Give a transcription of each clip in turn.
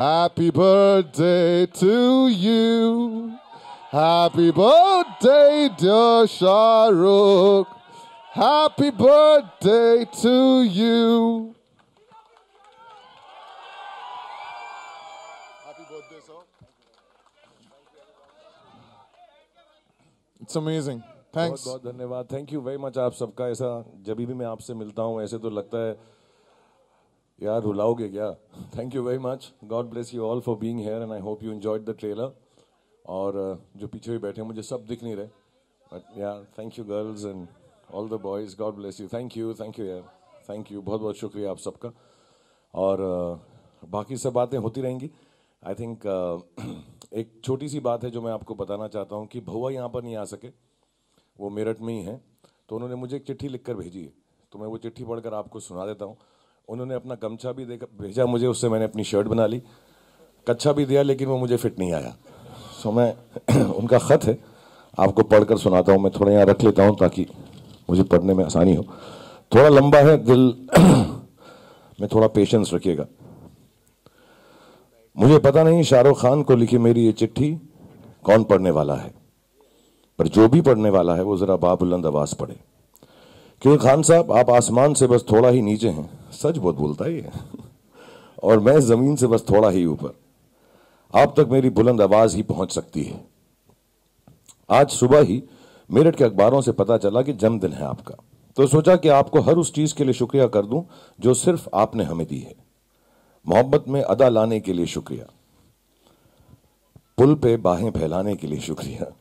Happy birthday to you. Happy birthday, dear Shah Rukh. Happy birthday to you. Happy birthday, sir. It's amazing. Thanks. बहुत बहुत धन्यवाद. Thank you very much आप सबका. ऐसा जब भी मैं आपसे मिलता हूँ ऐसे तो लगता है यार रुलाओगे क्या. Thank you very much. God bless you all for being here and I hope you enjoyed the trailer. और जो पीछे भी बैठे हैं मुझे सब दिख नहीं रहे बट यार thank you girls and all the boys. God bless you. Thank you यार. Thank you. बहुत बहुत शुक्रिया आप सबका. और बाकी सब बातें होती रहेंगी. आई थिंक एक छोटी सी बात है जो मैं आपको बताना चाहता हूँ कि भौआ यहाँ पर नहीं आ सके. वो मेरठ में ही हैं. तो उन्होंने मुझे एक चिट्ठी लिखकर भेजी है. तो मैं वो चिट्ठी पढ़कर आपको सुना देता हूँ. उन्होंने अपना गमछा भी भेजा मुझे. उससे मैंने अपनी शर्ट बना ली. कच्छा भी दिया लेकिन वो मुझे फिट नहीं आया. सो मैं उनका ख़त है आपको पढ़कर सुनाता हूँ. मैं थोड़ा यहाँ रख लेता हूँ ताकि मुझे पढ़ने में आसानी हो. थोड़ा लंबा है दिल में थोड़ा पेशेंस रखिएगा. मुझे पता नहीं शाहरुख खान को लिखी मेरी ये चिट्ठी कौन पढ़ने वाला है, पर जो भी पढ़ने वाला है वो जरा बाबुलंद आवाज पढ़े. क्योंकि खान साहब आप आसमान से बस थोड़ा ही नीचे हैं. सच बहुत बोलता है ये. और मैं जमीन से बस थोड़ा ही ऊपर. आप तक मेरी बुलंद आवाज ही पहुंच सकती है. आज सुबह ही मेरठ के अखबारों से पता चला कि जन्मदिन है आपका. तो सोचा कि आपको हर उस चीज के लिए शुक्रिया कर दूं जो सिर्फ आपने हमें दी है. मोहब्बत में अदा लाने के लिए शुक्रिया. पुल पे बाहें फैलाने के लिए शुक्रिया.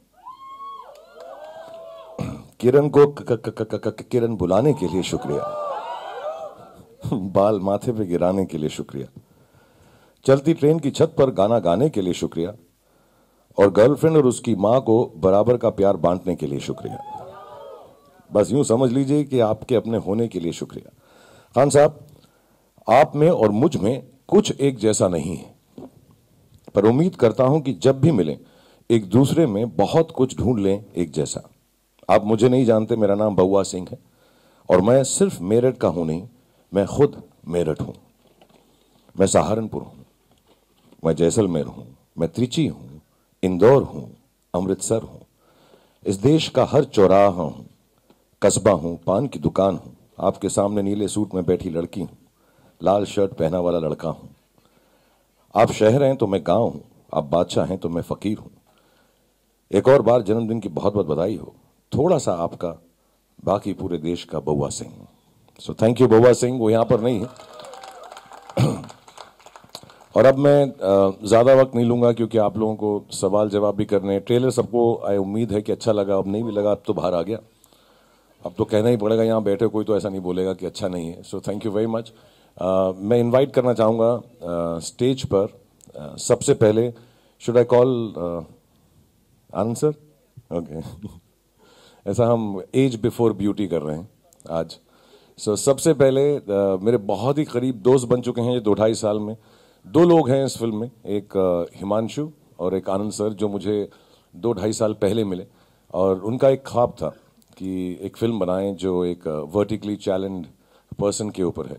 किरण को किरण बुलाने के लिए शुक्रिया. बाल माथे पे गिराने के लिए शुक्रिया. चलती ट्रेन की छत पर गाना गाने के लिए शुक्रिया. और गर्लफ्रेंड और उसकी मां को बराबर का प्यार बांटने के लिए शुक्रिया. बस यूं समझ लीजिए कि आपके अपने होने के लिए शुक्रिया. खान साहब आप में और मुझ में कुछ एक जैसा नहीं है, पर उम्मीद करता हूं कि जब भी मिलें एक दूसरे में बहुत कुछ ढूंढ लें एक जैसा. आप मुझे नहीं जानते. मेरा नाम बउआ सिंह है और मैं सिर्फ मेरठ का हूं नहीं, मैं खुद मेरठ हूं. मैं सहारनपुर हूं, मैं जैसलमेर हूं, मैं त्रिची हूं, इंदौर हूं, अमृतसर हूं. इस देश का हर चौराहा हूं, कस्बा हूं, पान की दुकान हूं. आपके सामने नीले सूट में बैठी लड़की हूं, लाल शर्ट पहना वाला लड़का हूं. आप शहर हैं तो मैं गांव हूं, आप बादशाह हैं तो मैं फकीर हूं. एक और बार जन्मदिन की बहुत बहुत बधाई हो. थोड़ा सा आपका, बाकी पूरे देश का बउआ सिंह. सो थैंक यू बउआ सिंह. वो यहां पर नहीं है. और अब मैं ज्यादा वक्त नहीं लूंगा क्योंकि आप लोगों को सवाल जवाब भी करने हैं. ट्रेलर सबको उम्मीद है कि अच्छा लगा. अब नहीं भी लगा अब तो बाहर आ गया. अब तो कहना ही पड़ेगा. यहाँ बैठे कोई तो ऐसा नहीं बोलेगा कि अच्छा नहीं है. So thank you very much. मैं इनवाइट करना चाहूँगा स्टेज पर सबसे पहले. Should I call Anand sir? Okay. ऐसा हम एज बिफोर ब्यूटी कर रहे हैं आज. सो सबसे पहले मेरे बहुत ही करीब दोस्त बन चुके हैं ये 2-2.5 साल में. 2 लोग हैं इस फिल्म में. एक हिमांशु और एक आनंद सर जो मुझे 2-2.5 साल पहले मिले. और उनका एक ख्वाब था कि एक फिल्म बनाएं जो एक वर्टिकली चैलेंज्ड पर्सन के ऊपर है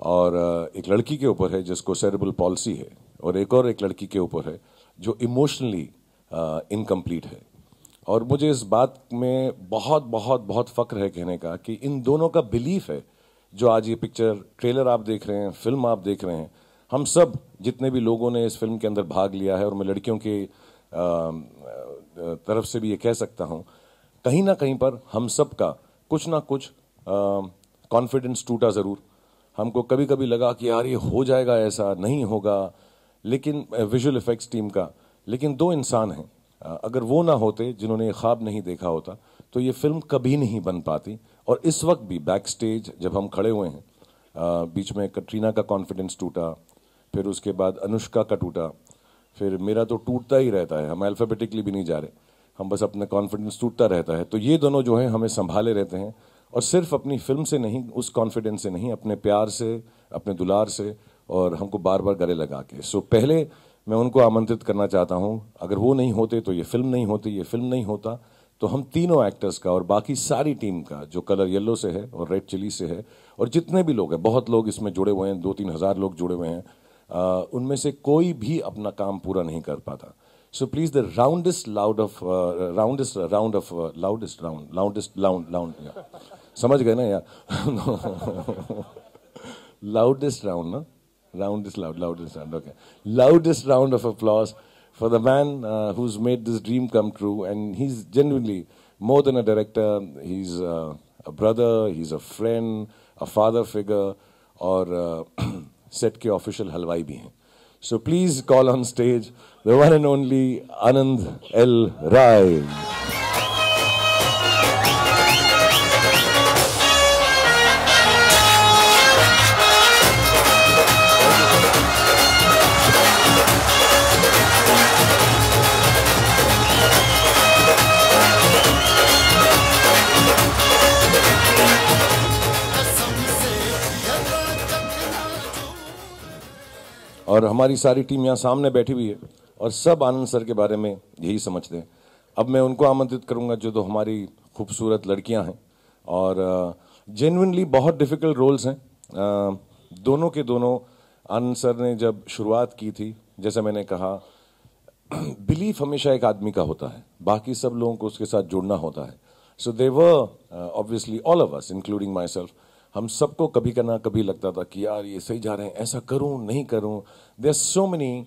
और एक लड़की के ऊपर है जिसको सेरेब्रल पॉलिसी है और एक लड़की के ऊपर है जो इमोशनली इनकम्प्लीट है. और मुझे इस बात में बहुत बहुत बहुत फख्र है कहने का कि इन दोनों का बिलीफ है जो आज ये पिक्चर ट्रेलर आप देख रहे हैं, फिल्म आप देख रहे हैं. हम सब जितने भी लोगों ने इस फिल्म के अंदर भाग लिया है और मैं लड़कियों की तरफ से भी ये कह सकता हूँ, कहीं ना कहीं पर हम सब का कुछ ना कुछ कॉन्फिडेंस टूटा ज़रूर. हमको कभी कभी लगा कि यार ये हो जाएगा, ऐसा नहीं होगा. लेकिन विजुअल इफेक्ट्स टीम का, लेकिन 2 इंसान हैं. अगर वो ना होते जिन्होंने ये ख्वाब नहीं देखा होता तो ये फिल्म कभी नहीं बन पाती. और इस वक्त भी बैक स्टेज जब हम खड़े हुए हैं, बीच में कटरीना का कॉन्फिडेंस टूटा, फिर उसके बाद अनुष्का का टूटा, फिर मेरा तो टूटता ही रहता है. हम अल्फ़ाबेटिकली भी नहीं जा रहे, हम बस अपना कॉन्फिडेंस टूटता रहता है. तो ये दोनों जो हैं हमें संभाले रहते हैं. और सिर्फ अपनी फिल्म से नहीं, उस कॉन्फिडेंस से नहीं, अपने प्यार से, अपने दुलार से और हमको बार बार गले लगा के. सो पहले मैं उनको आमंत्रित करना चाहता हूं. अगर वो नहीं होते तो ये फिल्म नहीं होती, ये फिल्म नहीं होता तो हम तीनों एक्टर्स का और बाकी सारी टीम का जो कलर येलो से है और रेड चिली से है और जितने भी लोग हैं, बहुत लोग इसमें जुड़े हुए हैं, 2-3 हज़ार लोग जुड़े हुए हैं. उनमें से कोई भी अपना काम पूरा नहीं कर पाता. So please, the roundest round, yeah. समझ गए ना यार? Loudest round, no? Loudest round, okay. Loudest round of applause for the man who's made this dream come true, and he's genuinely more than a director. He's a brother, he's a friend, a father figure, और set के official हलवाई भी हैं. So please call on stage the one and only Anand L. Rai. और हमारी सारी team यहाँ सामने बैठी हुई है और सब आनंद सर के बारे में यही समझते हैं. अब मैं उनको आमंत्रित करूंगा जो तो हमारी खूबसूरत लड़कियां हैं और जेन्युइनली बहुत डिफिकल्ट रोल्स हैं. दोनों के दोनों आनंद सर ने जब शुरुआत की थी, जैसा मैंने कहा, बिलीफ हमेशा एक आदमी का होता है, बाकी सब लोगों को उसके साथ जुड़ना होता है. So they were obviously all of us including myself, हम सबको कभी ना कभी लगता था कि यार ये सही जा रहे हैं, ऐसा करूं नहीं करूं. There so many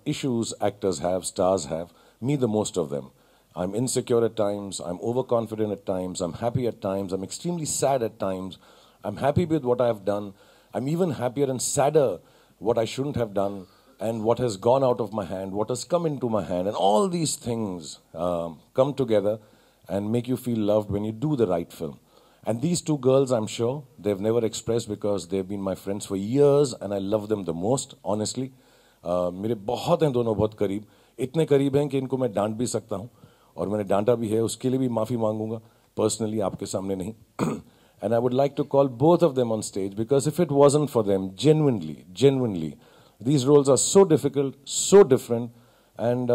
issues actors have, stars have, me the most of them. I am insecure at times, I am over confident at times, I am happy at times, I am extremely sad at times, I am happy with what I have done, I am even happier and sadder what I shouldn't have done and what has gone out of my hand, what has come into my hand, and all these things come together and make you feel loved when you do the right film. And these two girls, I'm sure, they've never expressed because they've been my friends for years and I love them the most, honestly. मेरे बहुत हैं दोनों, बहुत करीब, इतने करीब हैं कि इनको मैं डांट भी सकता हूँ और मैंने डांटा भी है, उसके लिए भी माफ़ी मांगूंगा पर्सनली, आपके सामने नहीं. And I would like to call both of them on stage because if it wasn't for them, genuinely, these roles are so difficult, so different, and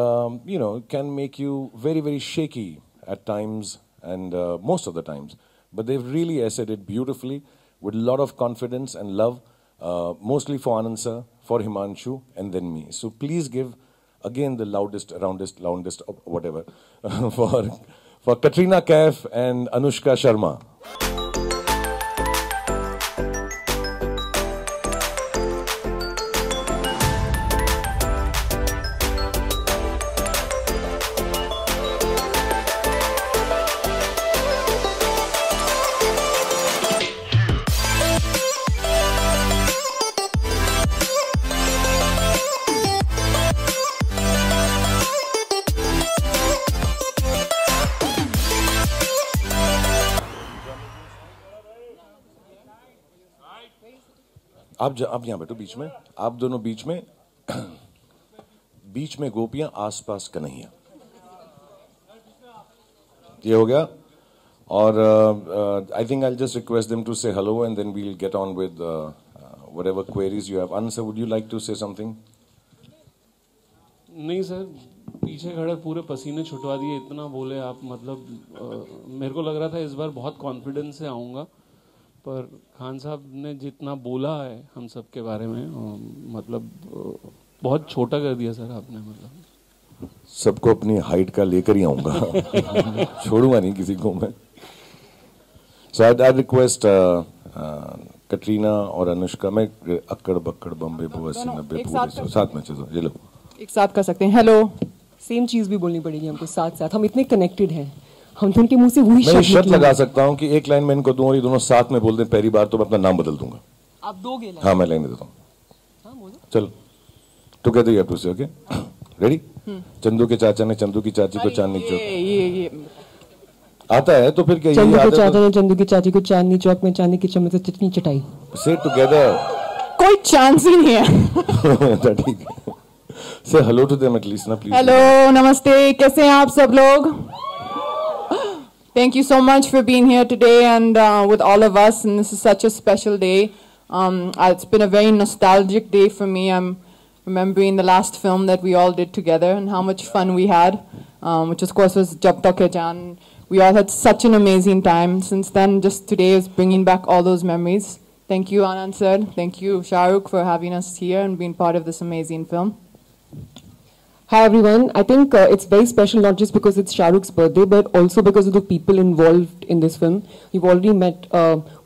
can make you very, very shaky at times and most of the times. But they've really essayed it beautifully with a lot of confidence and love, mostly for Anand sir, for Himanshu, and then me. So please give again the loudest, whatever, for Katrina Kaif and Anushka Sharma. आप यहाँ बैठो बीच में, आप दोनों बीच में, बीच में गोपियां, आसपास कन्हैया. ये हो गया. और I think I just request them to say hello and then we will get on with whatever queries you have. Anand sir, would you like to say something? नहीं सर, पीछे खड़े पूरे पसीने छुटवा दिए, इतना बोले आप. मतलब मेरे को लग रहा था इस बार बहुत कॉन्फिडेंस से आऊँगा, पर खान साहब ने जितना बोला है हम सब के बारे में, मतलब बहुत छोटा कर दिया सर आपने. मतलब सबको अपनी हाइट का लेकर ही आऊंगा, छोड़ूंगा नहीं किसी को मैं. सो आई रिक्वेस्ट कटरीना और अनुष्का, मैं अक्कड़ बक्कड़ बम्बे बुआ नब्बे पूरे साथ में चलो, ये लो एक साथ कर सकते हैं. हेलो, सेम चीज भी बोलनी पड़ेगी हमको साथ साथ, हम इतने कनेक्टेड हैं. हम तो उनके मुंह से वही मैं शर्त लगा सकता हूँ कि एक लाइन मैं इनको दूं और ये दोनों साथ में बोल दें पहली बार, तो मैं अपना नाम बदल दूंगा. आप दोगे? हाँ, मैं लाइन देता हूँ. हाँ, बोलो. चलो, टुगेदर यू हैव टू से, ओके? रेडी? चंदू के चाचा ने चंदू की चाची को चांदनी चौक. ये आता है तो फिर क्या? चंदू के चाचा ने चंदू की चाची को चांदनी चौक में चांदी की चम्मच से चटनी चटाई. से टुगेदर. कोई चांस ही नहीं है. ठीक है. से हेलो टू देम एटलीस्ट ना, प्लीज. हेलो, नमस्ते, कैसे हैं आप सब लोग? Thank you so much for being here today and with all of us, and this is such a special day. It's been a very nostalgic day for me. I'm remembering the last film that we all did together and how much fun we had, which of course was Jab Tak Hai Jaan. We all had such an amazing time. Since then, just today is bringing back all those memories. Thank you, Anand sir. Thank you, Shah Rukh, for having us here and being part of this amazing film. Hi everyone. I think it's very special not just because it's Shah Rukh's birthday, but also because of the people involved in this film. You've already met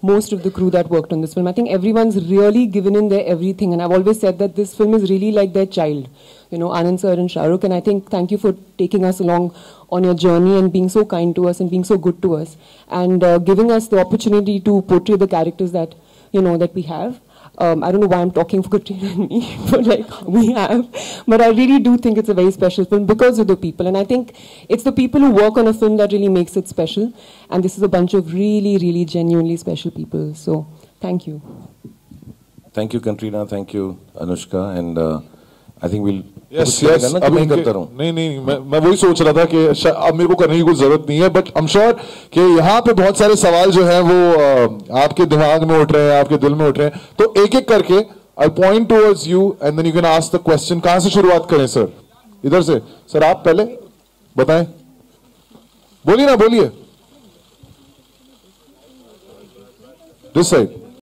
most of the crew that worked on this film. I think everyone's really given in their everything, and I've always said that this film is really like their child. You know, Anand sir and Shah Rukh, and I think thank you for taking us along on your journey and being so kind to us and being so good to us, and giving us the opportunity to portray the characters that, you know, that we have. I don't know why I'm talking for Katrina and me, but like we have. But I really do think it's a very special film because of the people. And I think it's the people who work on a film that really makes it special. And this is a bunch of really, really genuinely special people. So thank you. Thank you, Katrina. Thank you, Anushka. And I think we'll... Yes, yes. नहीं, मैं वही सोच रहा था कि अब मेरे को करने की कोई जरूरत नहीं है, बट आई एम श्योर कि यहाँ पे बहुत सारे सवाल जो हैं वो आपके दिमाग में उठ रहे हैं, आपके दिल में उठ रहे हैं, तो एक एक करके I point towards you and then you can ask the question. कहां से शुरुआत करें सर? इधर से सर, आप पहले बताएं. बोलिए ना, बोलिए. This side.